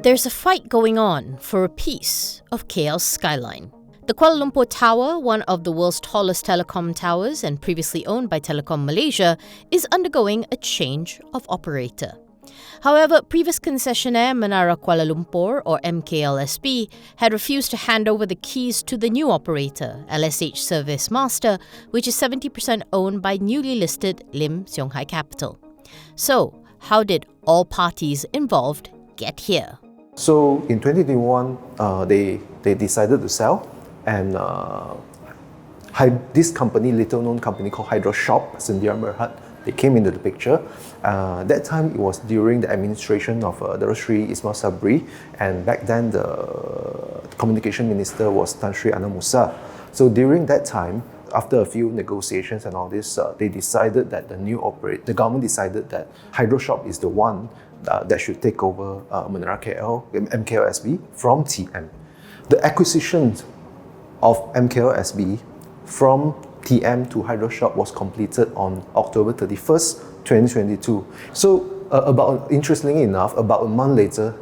There's a fight going on for a piece of KL's skyline. The Kuala Lumpur Tower, one of the world's tallest telecom towers and previously owned by Telekom Malaysia, is undergoing a change of operator. However, previous concessionaire Menara Kuala Lumpur, or MKLSB, had refused to hand over the keys to the new operator, LSH Service Master, which is 70% owned by newly listed Lim Seong Hai Capital. So, how did all parties involved get here? So in 2021, they decided to sell, and this company, little-known company called Hydro Shop, Sendirian Berhad, they came into the picture. That time it was during the administration of Dato Sri Ismail Sabri, and back then the communication minister was Tan Sri Anna Musa. So during that time, after a few negotiations and all this, they decided that the government decided that Hydro Shop is the one that should take over Menara KL, MKLSB, from TM. The acquisition of MKLSB from TM to Hydro Shop was completed on October 31st, 2022. So, interestingly enough, about a month later,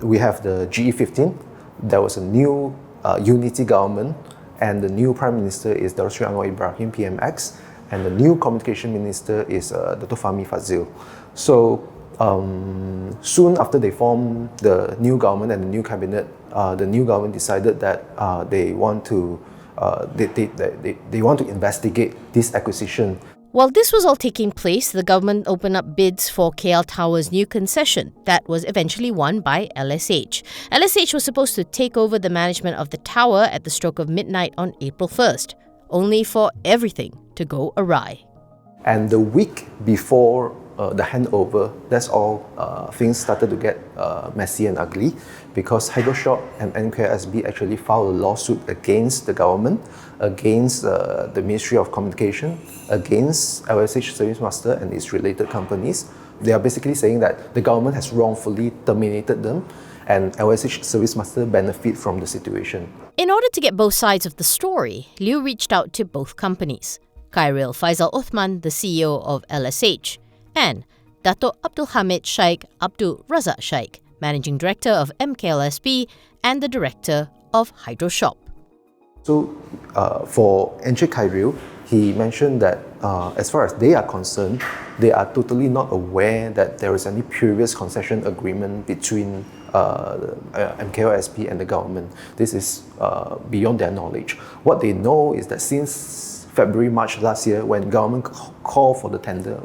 we have the GE15. There was a new unity government, and the new Prime Minister is Dato Sri Anwar Ibrahim, PMX, and the new Communication Minister is Dato Fahmi Fadzil. So soon after they formed the new government and the new cabinet, the new government decided that they want to investigate this acquisition. While this was all taking place, the government opened up bids for KL Tower's new concession that was eventually won by LSH. LSH was supposed to take over the management of the tower at the stroke of midnight on April 1st, only for everything to go awry. And the week before the handover, that's all things started to get messy and ugly, because Hydro Shop and MKLSB actually filed a lawsuit against the government, against the Ministry of Communication, against LSH Service Master and its related companies. They are basically saying that the government has wrongfully terminated them, and LSH Service Master benefit from the situation. In order to get both sides of the story, Liew reached out to both companies. Khairil Faisal Uthman, the CEO of LSH, and Dato Abdul Hamid Shaikh Abdul Razak Shaikh, Managing Director of MKLSB and the Director of Hydro Shop. So for Encik Khairil, he mentioned that as far as they are concerned, they are totally not aware that there is any previous concession agreement between MKLSB and the government. This is beyond their knowledge. What they know is that since February, March last year, when government called for the tender,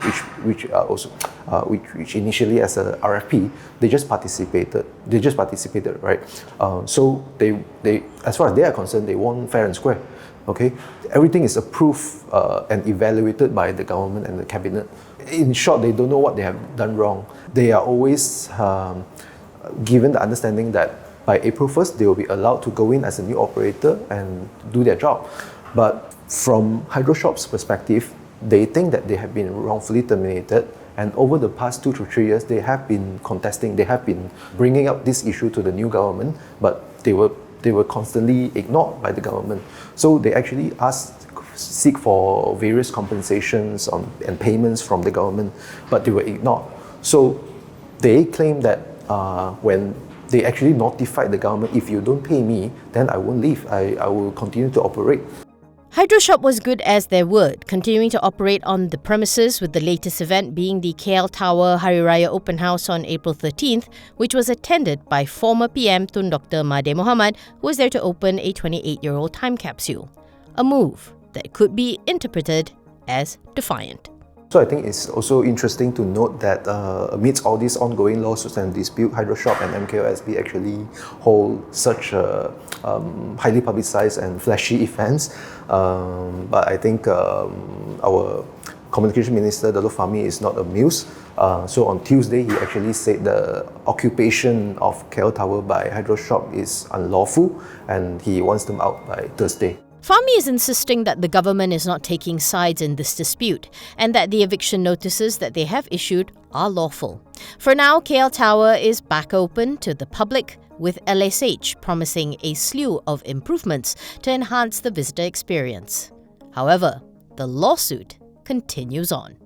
which initially as a RFP, they just participated, right? So they, as far as they are concerned, they won fair and square. Okay, everything is approved and evaluated by the government and the cabinet. In short, they don't know what they have done wrong. They are always given the understanding that by April 1st, they will be allowed to go in as a new operator and do their job. But from Hydro Shop's perspective, they think that they have been wrongfully terminated, and over the past 2 to 3 years, they have been contesting, they have been bringing up this issue to the new government, but they were constantly ignored by the government. So they actually seek for various compensations and payments from the government, but they were ignored. So they claim that when they actually notified the government, if you don't pay me, then I won't leave, I will continue to operate. Hydro Shop was good as their word, continuing to operate on the premises, with the latest event being the KL Tower Hari Raya Open House on April 13th, which was attended by former PM Tun Dr. Mahathir Mohamad, who was there to open a 28-year-old time capsule. A move that could be interpreted as defiant. So I think it's also interesting to note that amidst all these ongoing lawsuits and dispute, Hydro Shop and MKLSB actually hold such highly publicized and flashy events. But I think our Communication Minister, Dato Fahmi, is not amused. So on Tuesday, he actually said the occupation of KL Tower by Hydro Shop is unlawful, and he wants them out by Thursday. Fahmi is insisting that the government is not taking sides in this dispute and that the eviction notices that they have issued are lawful. For now, KL Tower is back open to the public, with LSH promising a slew of improvements to enhance the visitor experience. However, the lawsuit continues on.